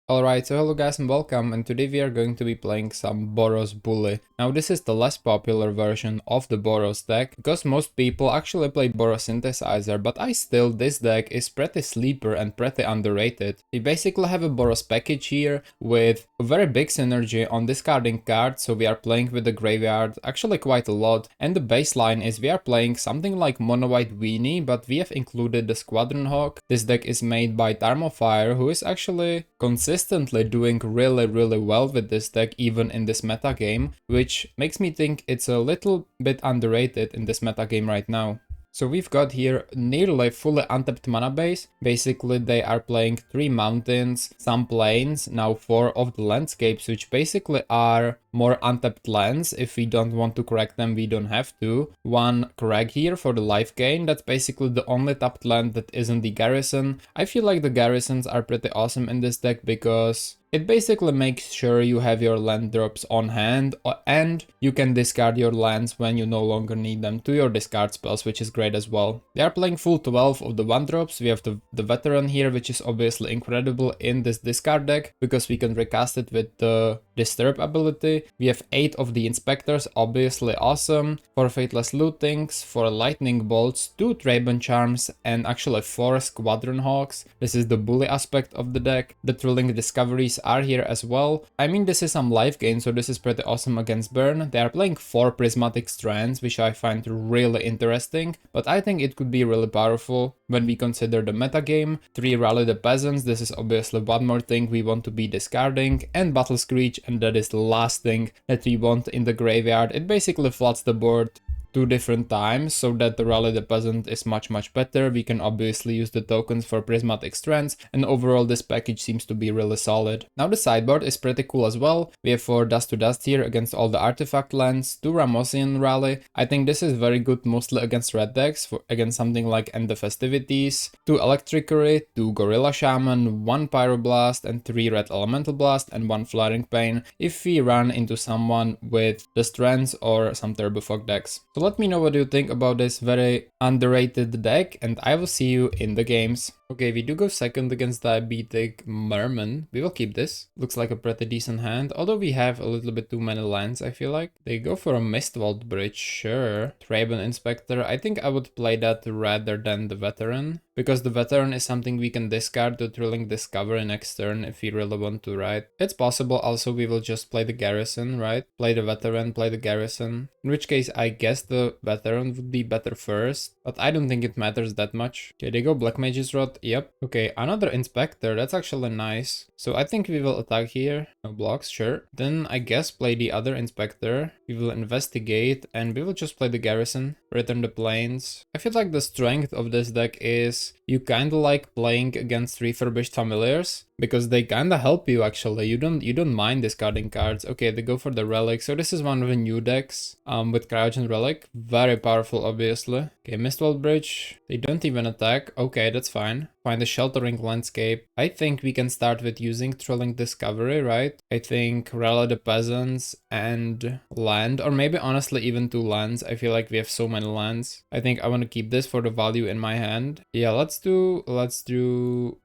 Alright, so hello guys and welcome, and today we are going to be playing some Boros Bully. Now this is the less popular version of the Boros deck, because most people actually play Boros Synthesizer, but this deck is pretty sleeper and pretty underrated. We basically have a Boros package here with a very big synergy on discarding cards, so we are playing with the graveyard actually quite a lot, and the baseline is we are playing something like Mono White Weenie, but we have included the Squadron Hawk. This deck is made by Fire, who is actually consistently doing really well with this deck even in this meta game, which makes me think it's a little bit underrated in this meta game right now. So we've got here nearly fully untapped mana base. Basically they are playing 3 mountains, some plains, now 4 of the landscapes, which basically are more untapped lands. If we don't want to correct them, we don't have to. 1 correct here for the life gain. That's basically the only tapped land that isn't the garrison. I feel like the garrisons are pretty awesome in this deck because it basically makes sure you have your land drops on hand, and you can discard your lands when you no longer need them to your discard spells, which is great as well. They are playing full 12 of the 1-drops. We have the veteran here, which is obviously incredible in this discard deck because we can recast it with the disturb ability. We have 8 of the inspectors, obviously awesome. 4 Fateless Lootings, 4 Lightning Bolts, 2 Traben Charms, and actually 4 Squadron Hawks. This is the bully aspect of the deck. The Thrilling Discoveries are here as well. I mean, this is some life gain, so this is pretty awesome against burn. They are playing 4 Prismatic Strands, which I find really interesting, but I think it could be really powerful when we consider the meta game. 3 Rally the Peasants, this is obviously one more thing we want to be discarding, and Battle Screech, and that is the last thing that we want in the graveyard. It basically floods the board 2 different times, so that the Rally the Peasant is much better. We can obviously use the tokens for Prismatic Strands, and overall this package seems to be really solid. Now the sideboard is pretty cool as well. We have 4 Dust to Dust here against all the artifact lands, 2 Ramosian Rally. I think this is very good mostly against red decks, against something like End the Festivities, 2 Electricary, 2 Gorilla Shaman, 1 Pyroblast, and 3 Red Elemental Blast, and 1 Flaring Pain if we run into someone with the Strands or some Turbo Fog decks. So let me know what you think about this very underrated deck, and I will see you in the games. Okay, we do go second against Diabetic Merman. We will keep this. Looks like a pretty decent hand, although we have a little bit too many lands, I feel like. They go for a Mistvault Bridge, sure. Traben Inspector, I think I would play that rather than the Veteran, because the Veteran is something we can discard to Thrilling Discovery next turn if we really want to, right? It's possible also we will just play the Garrison, right? Play the Veteran, play the Garrison. In which case I guess the Veteran would be better first, but I don't think it matters that much. Okay, they go Black Mage's Rod. Yep. Okay, another Inspector. That's actually nice. So I think we will attack here. No blocks, sure. Then I guess play the other Inspector. We will investigate and we will just play the Garrison. Return the Plains. I feel like the strength of this deck is you kinda like playing against refurbished familiars, because they kinda help you actually. You don't mind discarding cards. Okay, they go for the Relic. So this is one of the new decks with Crouch and Relic. Very powerful, obviously. Okay, Mistwall Bridge. They don't even attack. Okay, that's fine. Find a Sheltering Landscape. I think we can start with using Thrilling Discovery, right? I think Rally the Peasants and land, or maybe honestly even 2 lands. I feel like we have so many lands. I think I want to keep this for the value in my hand. Yeah, let's do,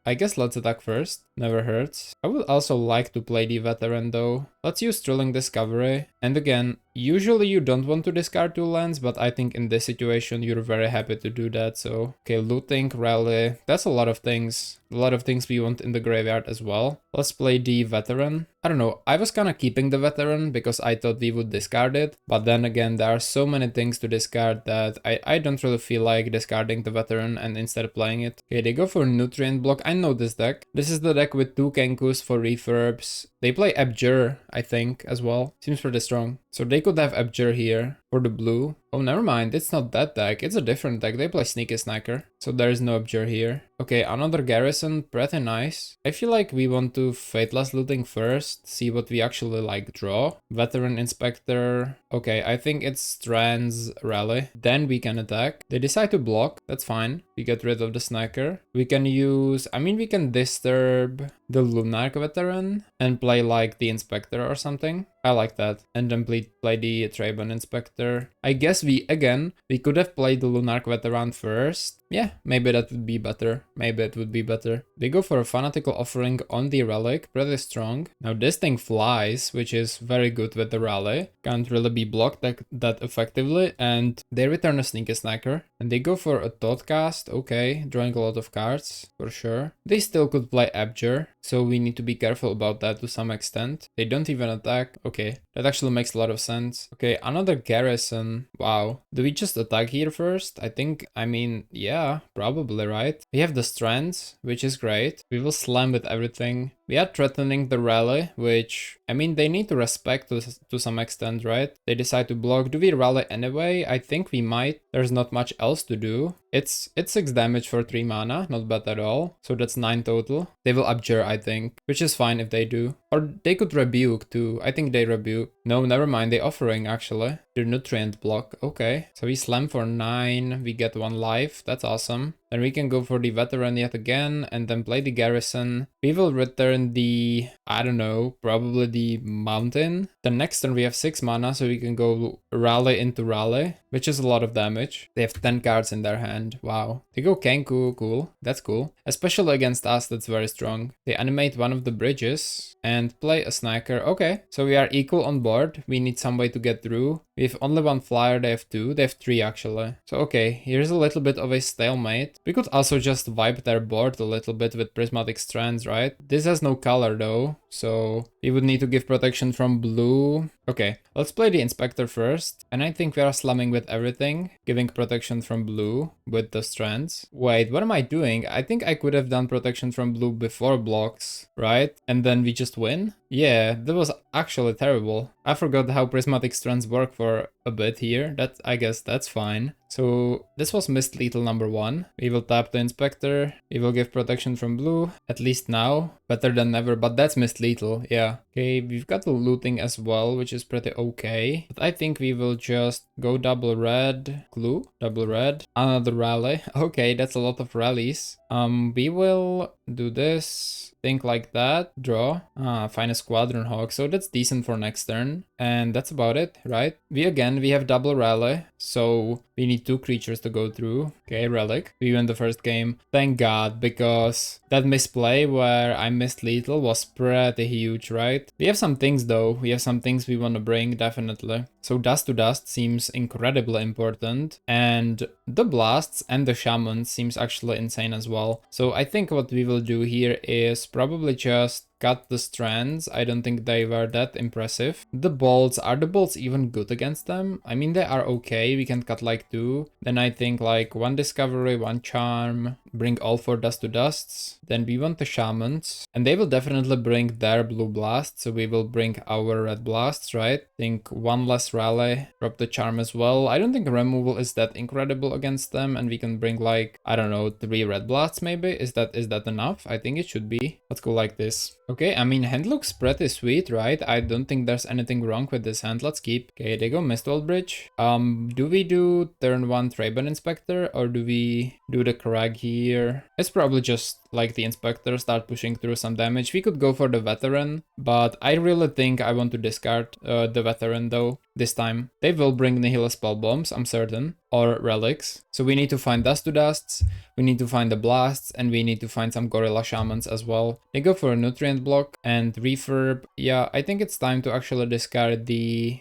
I guess let's attack first. Never hurts. I would also like to play the Veteran though. Let's use Thrilling Discovery. And again, usually you don't want to discard 2 lands, but I think in this situation you're very happy to do that. So, okay, Looting, Rally. That's a lot of things. A lot of things we want in the graveyard as well. Let's play the Veteran. I don't know, I was kind of keeping the Veteran because I thought we would discard it. But then again, there are so many things to discard that I don't really feel like discarding the Veteran and instead playing it. Okay, they go for Nutrient Block. I know this deck. This is the deck with 2 Kenkus for refurbs. They play Abjure, I think, as well. Seems pretty strong. So they could have Abjure here for the blue. Oh, never mind. It's not that deck. It's a different deck. They play Sneaky Snacker. So there is no Abjure here. Okay, another Garrison. Pretty nice. I feel like we want to Fateless Looting first. See what we actually like draw. Veteran Inspector. Okay, I think it's Strands Rally. Then we can attack. They decide to block. That's fine. We get rid of the Snacker. We can use... I mean, we can disturb the Lunark Veteran and play like the Inspector or something. I like that. And then play the Trayvon Inspector. I guess we could have played the Lunark Veteran first. Yeah, maybe that would be better. Maybe it would be better. They go for a Fanatical Offering on the Relic, pretty strong. Now this thing flies, which is very good with the Rally. Can't really be blocked that effectively. And they return a Sneaky Snacker. And they go for a Thoughtcast, okay, drawing a lot of cards, for sure. They still could play Abjure, so we need to be careful about that to some extent. They don't even attack, okay, that actually makes a lot of sense. Okay, another Garrison, wow. Do we just attack here first? I mean, yeah, probably, right? We have the Strands, which is great. We will slam with everything. We are threatening the Rally, which, I mean, they need to respect to some extent, right? They decide to block. Do we Rally anyway? I think we might. There's not much else to do. It's 6 damage for 3 mana, not bad at all. So that's 9 total. They will Abjure, I think, which is fine if they do. Or they could Rebuke too. I think they Rebuke. No, never mind, they Offering actually. Their Nutrient block, okay. So we slam for 9, we get 1 life, that's awesome. Then we can go for the Veteran yet again, and then play the Garrison. We will return the, I don't know, probably the Mountain. The next turn we have 6 mana, so we can go Rally into Rally, which is a lot of damage. They have 10 cards in their hand, wow. They go Kenku, cool, that's cool. Especially against us, that's very strong. They animate one of the bridges and play a Snacker, okay. So we are equal on board, we need some way to get through. We have only 1 flyer, they have 2, they have 3 actually. So okay, here's a little bit of a stalemate. We could also just wipe their board a little bit with Prismatic Strands, right? This has no color though, so we would need to give protection from blue. Okay, let's play the Inspector first. And I think we are slamming with everything, giving protection from blue with the Strands. Wait, what am I doing? I think I could have done protection from blue before blocks, right? And then we just win? Yeah, that was actually terrible. I forgot how Prismatic Strands work for a bit here. I guess that's fine. So this was Mist Lethal number 1. We will tap the Inspector. We will give protection from blue, at least now. Better than never, but that's Mist Lethal, yeah. Okay, we've got the looting as well, which is pretty okay. But I think we will just go double red, glue, double red, another rally. Okay, that's a lot of rallies. We will do this, think like that, draw, find a Squadron Hawk, so that's decent for next turn. And that's about it, right? We have double rally, so we need 2 creatures to go through. Okay, Relic. We win the first game. Thank God, because that misplay where I missed lethal was pretty huge, right? We have some things though. We have some things we want to bring, definitely. So Dust to Dust seems incredibly important. And the Blasts and the Shamans seems actually insane as well. So I think what we will do here is probably just cut the Strands. I don't think they were that impressive. The bolts, are the bolts even good against them? I mean, they are okay. We can cut like 2. Then I think like 1 discovery, 1 charm, bring all 4 Dust to Dusts. Then we want the Shamans, and they will definitely bring their blue blasts, so we will bring our red blasts, right? Think 1 less rally, drop the charm as well. I don't think removal is that incredible against them, and we can bring like, I don't know, 3 red blasts maybe. Is that enough? I think it should be. Let's go like this. Okay, I mean, hand looks pretty sweet, right? I don't think there's anything wrong with this hand. Let's keep. Okay, they go Mistwall Bridge. Do we do turn 1 Trayvon Inspector, or do we do the Crag here? It's probably just like the Inspector, start pushing through some damage. We could go for the Veteran, but I really think I want to discard the Veteran though this time. They will bring Nihil Spell Bombs, I'm certain, or Relics. So we need to find Dust to Dusts, we need to find the Blasts, and we need to find some Gorilla Shamans as well. They go for a Nutrient block and Refurb. Yeah, I think it's time to actually discard the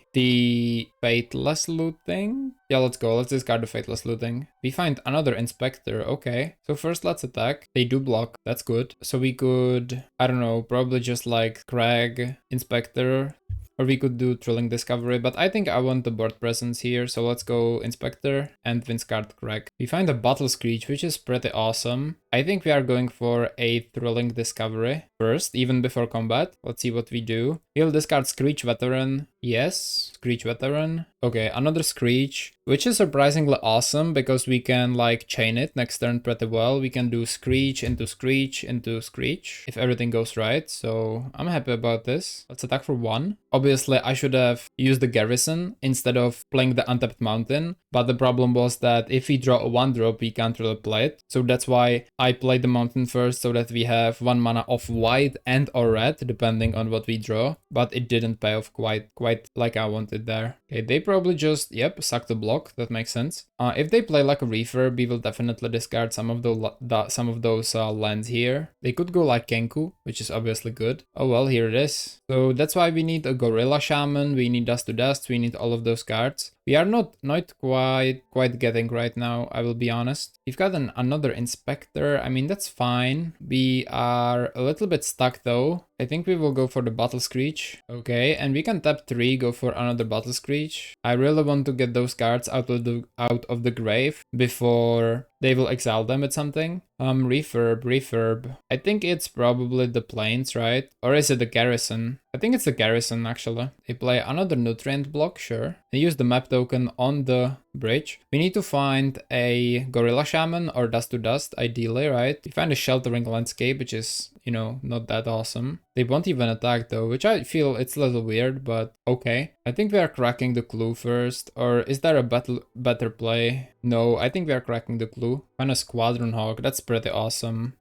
Fateless Looting. Yeah, let's go. Let's discard the Fateless Looting. We find another Inspector. Okay. So first let's attack. They do block. That's good. So we could, I don't know, probably just like Crag, Inspector, or we could do Thrilling Discovery, but I think I want the board presence here, so let's go Inspector and Winscard Crack. We find a Battle Screech, which is pretty awesome. I think we are going for a Thrilling Discovery first, even before combat. Let's see what we do. We'll discard Screech Veteran. Yes, Screech Veteran. Okay, another Screech, which is surprisingly awesome because we can like chain it next turn pretty well. We can do Screech into Screech into Screech if everything goes right, so I'm happy about this. Let's attack for 1. Obviously, I should have used the Garrison instead of playing the Untapped Mountain, but the problem was that if we draw a 1-drop, we can't really play it. So that's why I played the mountain first so that we have 1 mana of white and or red, depending on what we draw, but it didn't pay off quite like I wanted there. Okay, they probably just, yep, suck the block, that makes sense. If they play like a refurb, we will definitely discard some of those lands here. They could go like Kenku, which is obviously good. Oh well, here it is. So that's why we need a Gorilla Shaman, we need Dust to Dust, we need all of those cards. We are not quite getting right now, I will be honest. We've got another Inspector, I mean that's fine. We are a little bit stuck though. I think we will go for the Battle Screech. Okay, and we can tap 3, go for another Battle Screech. I really want to get those cards out of the grave before they will exile them with something. Refurb. I think it's probably the Plains, right? Or is it the Garrison? I think it's the Garrison, actually. They play another Nutrient block, sure. They use the map token on the bridge. We need to find a Gorilla Shaman or Dust to Dust, ideally, right? We find a Sheltering Landscape, which is, you know, not that awesome. They won't even attack though, which I feel it's a little weird, but okay. I think we are cracking the clue first, or is there a better play? No, I think we are cracking the clue. Find a Squadron Hawk, that's pretty awesome.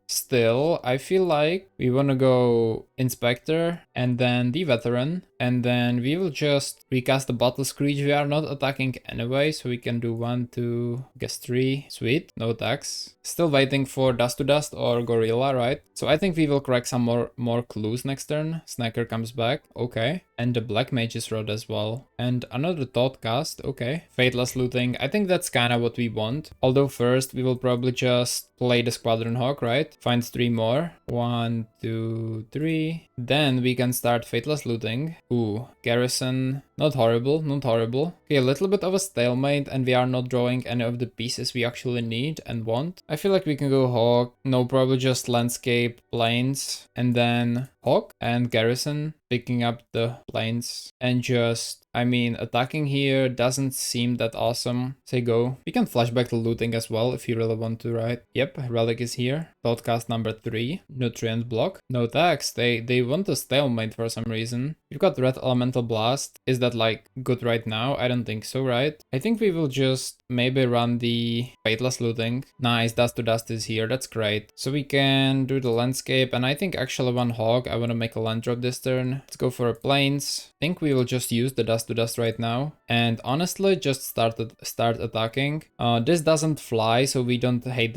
Still, I feel like we want to go Inspector and then the Veteran, and then we will just recast the Battle Screech. We are not attacking anyway, so we can do 1, 2, I guess 3. Sweet, no attacks. Still waiting for Dust to Dust or Gorilla, right? So I think we will crack some more clues next turn. Snacker comes back, okay. And the Black Mage's Rod as well. And another Thought Cast, okay. Fateless Looting, I think that's kind of what we want. Although first we will probably just play the Squadron Hawk, right? Find 3 more. 1, 2, 3. Then we can start Fateless Looting. Ooh, Garrison. Not horrible, not horrible. Okay, a little bit of a stalemate and we are not drawing any of the pieces we actually need and want. I feel like we can go Hawk. No, probably just Landscape, Plains, and then Hawk and Garrison, picking up the Plains and just, I mean, attacking here doesn't seem that awesome. Say go. We can flashback to looting as well if you really want to, right? Yep, Relic is here. Thoughtcast number 3. Nutrient block. No tax. They want a stalemate for some reason. You've got Red Elemental Blast. Is that like good right now? I don't think so, right? I think we will just maybe run the Fateless Looting. Nice, Dust to Dust is here. That's great. So we can do the Landscape, and I think actually one Hawk. I want to make a land drop this turn. Let's go for a Plains. I think we will just use the Dust to Dust right now. And honestly, just start attacking. This doesn't fly, so we don't hate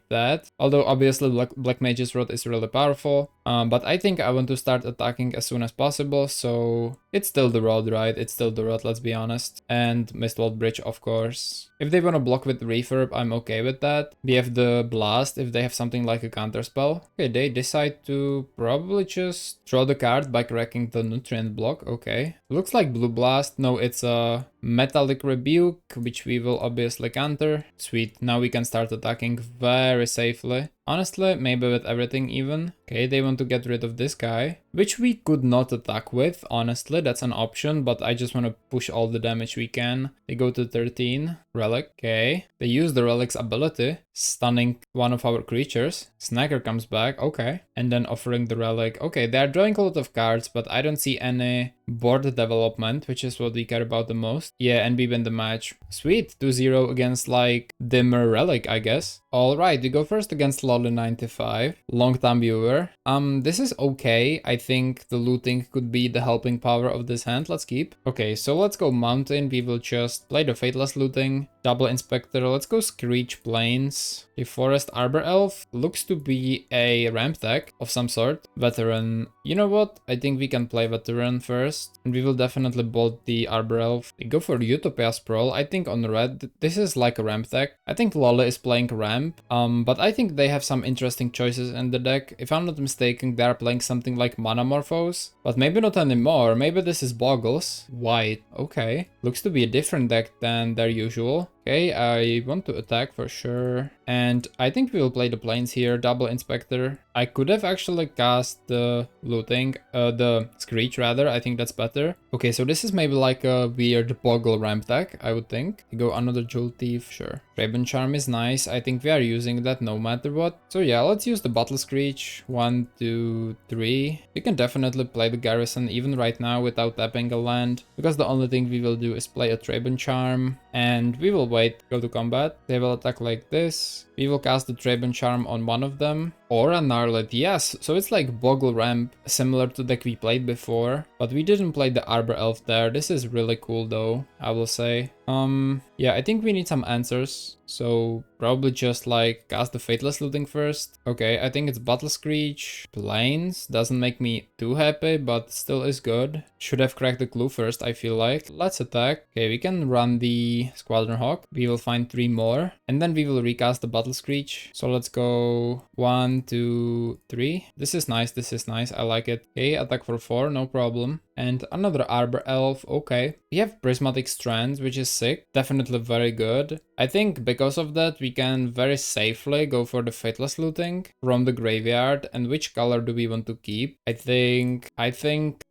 that. Although obviously Black Mage's Rod is really powerful. But I think I want to start attacking as soon as possible, so it's still the Rod, right? It's still the Rod, let's be honest. And Mistwall Bridge, of course. If they want to block with Refurb, I'm okay with that. We have the Blast, if they have something like a counterspell. Okay, they decide to probably just draw the card by cracking the Nutrient block, okay. Looks like Blue Blast. No, it's a Metallic Rebuke, which we will obviously counter. Sweet, now we can start attacking very safely. Honestly, maybe with everything even. Okay, they want to get rid of this guy, which we could not attack with, honestly, that's an option, but I just want to push all the damage we can. They go to 13. Relic, okay. They use the Relic's ability, stunning one of our creatures. Snacker comes back, okay. And then offering the Relic. Okay, they are drawing a lot of cards, but I don't see any board development, which is what we care about the most. Yeah, and we win the match. Sweet, 2-0 against like Dimir Relic, I guess. Alright, we go first against Lolly95, long-time viewer. This is okay. I think the looting could be the helping power of this hand. Let's keep. Okay, so let's go Mountain. We will just play the Fateless Looting, double Inspector. Let's go Screech Plains. A Forest Arbor Elf looks to be a ramp deck of some sort. Veteran. You know what? I think we can play Veteran first, and we will definitely bolt the Arbor Elf. We go for Utopia Sprawl. I think on red, this is like a ramp deck. I think Lolly is playing ramp, but I think they have some interesting choices in the deck. If I'm not mistaken, they are playing something like Manamorphose, but maybe not anymore. Maybe this is Bogles. White, okay. Looks to be a different deck than their usual. Okay, I want to attack for sure. And I think we will play the Plains here, double Inspector. I could have actually cast the looting, the Screech rather, I think that's better. Okay, so this is maybe like a weird Bogle ramp deck, I would think. We go another Jewel Thief, sure. Raven Charm is nice, I think we are using that no matter what. So yeah, let's use the Battle Screech, 1, 2, 3. You can definitely play the Garrison even right now without tapping a land, because the only thing we will do is play a Raven Charm, and we will wait, go to combat. They will attack like this. We will cast the Traben Charm on one of them. Or a Gnarlid, yes. So it's like Bogle Ramp, similar to the deck we played before. But we didn't play the Arbor Elf there. This is really cool though, I will say. Yeah, I think we need some answers. So probably just like cast the Fateless Looting first. Okay, I think it's Battle Screech. Plains doesn't make me too happy, but still is good. Should have cracked the clue first, I feel like. Let's attack. Okay, we can run the Squadron Hawk. We will find 3 more. And then we will recast the Battle Screech. So let's go 1, 2, 3. This is nice, this is nice. I like it. Okay, attack for 4, no problem. And another Arbor Elf, okay. We have Prismatic Strands, which is sick. Definitely very good. I think because of that, we can very safely go for the Fateless Looting from the graveyard. And which color do we want to keep? I think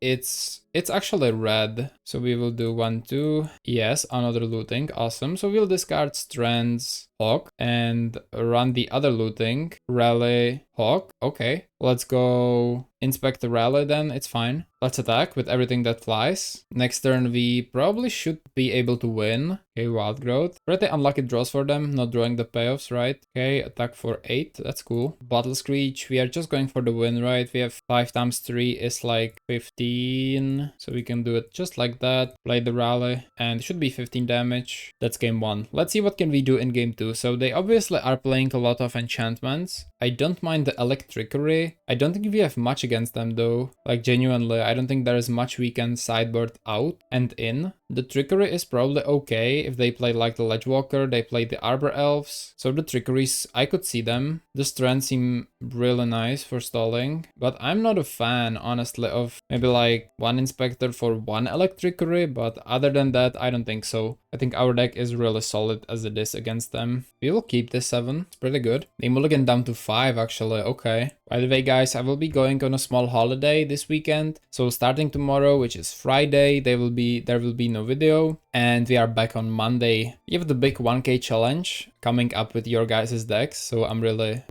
it's actually red. So we will do 1, 2. Yes, another looting. Awesome. So we'll discard Strands, Hawk, and run the other looting. Rally, Hawk. Okay. Let's go inspect the rally then. It's fine. Let's attack with everything that flies. Next turn, we probably should be able to win. Okay, Wild Growth. Pretty unlucky draws for them, not drawing the payoffs, right? Okay, attack for 8. That's cool. Battle Screech. We are just going for the win, right? We have 5 times 3 is like 15. So we can do it just like that. Play the rally and it should be 15 damage. That's game 1. Let's see what can we do in game 2. So they obviously are playing a lot of enchantments. I don't mind the Electrickery. I don't think we have much against them though. Like genuinely, I don't think there is much we can sideboard out and in. The Trickery is probably okay if they play like the Ledgewalker, they play the Arbor Elves. So the Trickeries, I could see them. The Strands seem really nice for stalling. But I'm not a fan, honestly, of maybe like 1 Inspector for 1 Electrickery. But other than that, I don't think so. I think our deck is really solid as it is against them. We will keep this 7. It's pretty good. They mulligan down to 5 actually. Okay. By the way, guys, I will be going on a small holiday this weekend. So starting tomorrow, which is Friday, there will be no video. And we are back on Monday. We have the big 1K challenge coming up with your guys' decks. So I'm really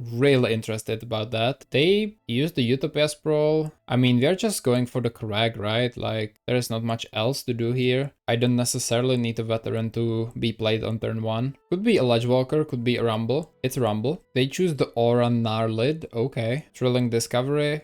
interested about that. They use the Utopia Sprawl. I mean, we are just going for the Crag, right? Like, there is not much else to do here. I don't necessarily need a Veteran to be played on turn 1. Could be a Ledgewalker, could be a Rumble. It's a Rumble. They choose the Aura Gnarlid. Okay. Thrilling Discovery.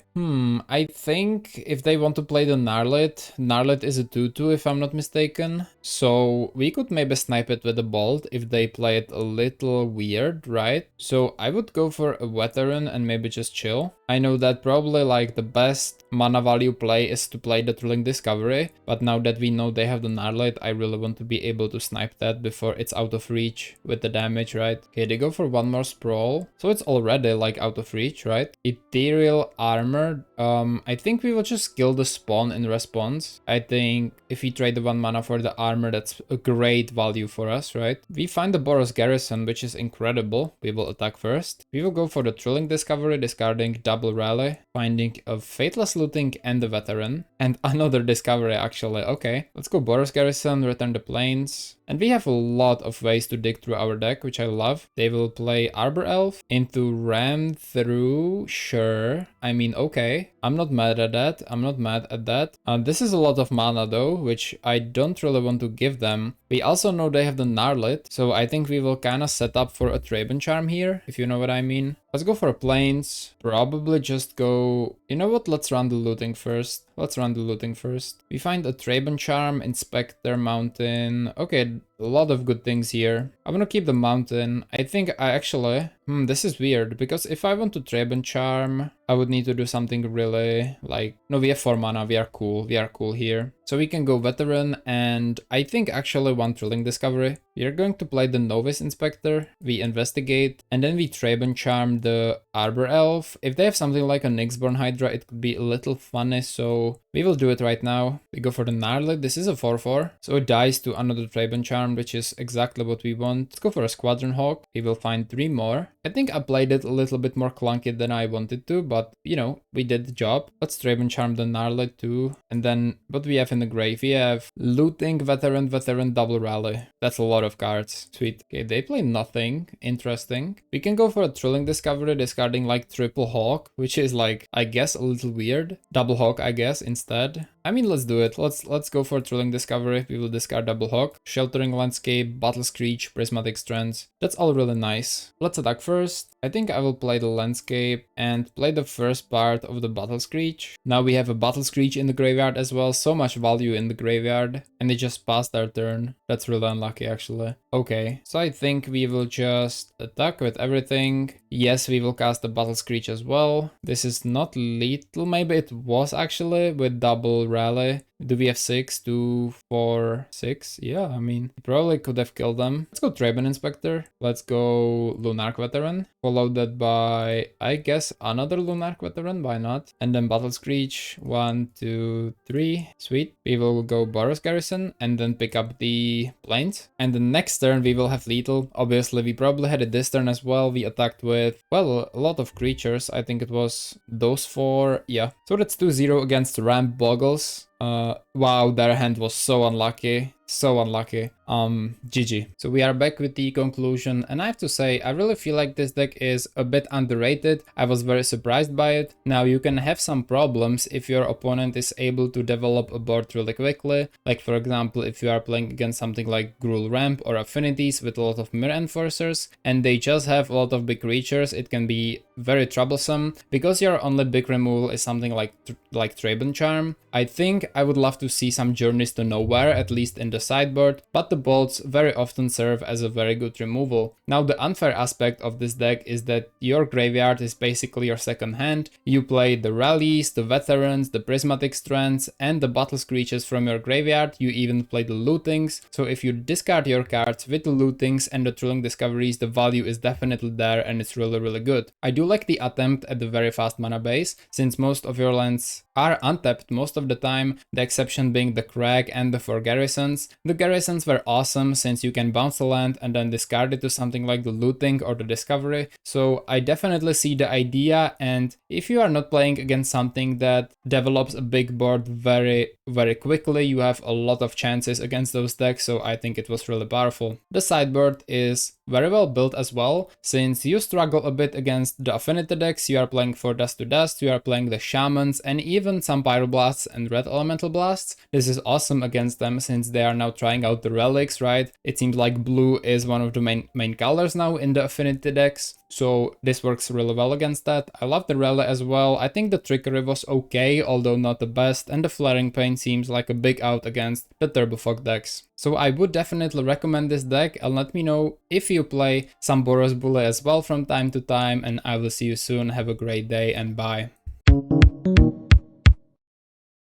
I think if they want to play the Gnarlid is a 2/2 if I'm not mistaken. So we could maybe snipe it with a Bolt if they play it a little weird, right? So I would go for a Veteran and maybe just chill. I know that probably like the best mana value play is to play the Thrilling Discovery, but now that we know they have the Gnarlid, I really want to be able to snipe that before it's out of reach with the damage, right? Okay, they go for 1 more Sprawl, so it's already like out of reach, right? Ethereal Armor. I think we will just kill the spawn in response. I think if we trade the 1 mana for the armor, that's a great value for us, right? We find the Boros Garrison, which is incredible. We will attack first. We will go for the Thrilling Discovery, discarding double rally, finding a Fateless Looting and a Veteran. And another Discovery, actually. Okay, let's go Boros Garrison, return the Plains. And we have a lot of ways to dig through our deck, which I love. They will play Arbor Elf into Ram through, sure. I mean, okay. I'm not mad at that. I'm not mad at that. This is a lot of mana though, which I don't really want to give them. We also know they have the Gnarlid, so I think we will kind of set up for a Traben Charm here, if you know what I mean. Let's go for a Plains. Probably just go... You know what? Let's run the looting first. Let's run the looting first. We find a Traben Charm, Inspector Mountain. Okay, a lot of good things here. I'm gonna keep the mountain. I think I actually... this is weird, because if I want to Traben Charm, I would need to do something really like... No, we have 4 mana, we are cool. We are cool here. So we can go Veteran, and I think actually 1 Thrilling Discovery. We are going to play the Novice Inspector, we investigate, and then we Traben Charm the Arbor Elf. If they have something like a Nyxborn Hydra, it could be a little funny, so we will do it right now. We go for the Gnarlid. This is a 4/4, so it dies to another Traben Charm, which is exactly what we want. Let's go for a Squadron Hawk. We will find 3 more. I think I played it a little bit more clunky than I wanted to, but you know, we did the job. Let's Traben Charm the Gnarlid too. And then what we have in the grave, we have Looting, Veteran, double rally. That's a lot of cards. Sweet. Okay, they play nothing. Interesting. We can go for a Thrilling Discovery, discarding like triple Hawk, which is like, I guess, a little weird. Double Hawk, I guess, instead. I mean, let's do it. Let's go for Thrilling Discovery. We will discard Double Hawk, Sheltering Landscape, Battle Screech, Prismatic Strands. That's all really nice. Let's attack first. I think I will play the Landscape and play the first part of the Battle Screech. Now we have a Battle Screech in the graveyard as well. So much value in the graveyard. And they just passed their turn. That's really unlucky actually. Okay, so I think we will just attack with everything. Yes, we will cast the Battle Screech as well. This is not lethal. Maybe it was actually with double rally. Do we have 6, 2, 4, 6? Yeah, I mean, probably could have killed them. Let's go Traben Inspector. Let's go Lunarch Veteran. Followed that by, I guess, another Lunarch Veteran. Why not? And then Battle Screech. 1, 2, 3. Sweet. We will go Boros Garrison and then pick up the Plains. And the next turn we will have lethal. Obviously, we probably had it this turn as well. We attacked with, well, a lot of creatures. I think it was those 4. Yeah. So that's 2-0 against Ramp Bogles. Wow, their hand was so unlucky. So unlucky. GG. So we are back with the conclusion, and I have to say, I really feel like this deck is a bit underrated. I was very surprised by it. Now, you can have some problems if your opponent is able to develop a board really quickly. Like, for example, if you are playing against something like Gruul Ramp or Affinities with a lot of Mirror Enforcers, and they just have a lot of big creatures, it can be very troublesome. Because your only big removal is something like Traben Charm, I think I would love to see some Journeys to Nowhere, at least in the sideboard, but the bolts very often serve as a very good removal. Now, the unfair aspect of this deck is that your graveyard is basically your second hand. You play the Rallies, the Veterans, the Prismatic Strands, and the Battle Screeches from your graveyard. You even play the Lootings, so if you discard your cards with the Lootings and the Thrilling Discoveries, the value is definitely there and it's really good. I do like the attempt at the very fast mana base, since most of your lands are untapped most of the time, the exception being the Crag and the 4 Garrisons. The Garrisons were awesome since you can bounce a land and then discard it to something like the Looting or the Discovery, so I definitely see the idea, and if you are not playing against something that develops a big board very quickly, you have a lot of chances against those decks, so I think it was really powerful. The sideboard is very well built as well, since you struggle a bit against the affinity decks. You are playing for Dust to Dust, you are playing the Shamans, and even some Pyroblasts and Red Elemental Blasts. This is awesome against them since they are now trying out the relics, right? It seems like blue is one of the main colors now in the affinity decks, so this works really well against that. I love the Rally as well. I think the Trickery was okay, although not the best, and the Flaring Pain seems like a big out against the Turbo Fog decks. So I would definitely recommend this deck, and let me know if you play some Boros Bully as well from time to time, and I will see you soon. Have a great day and bye.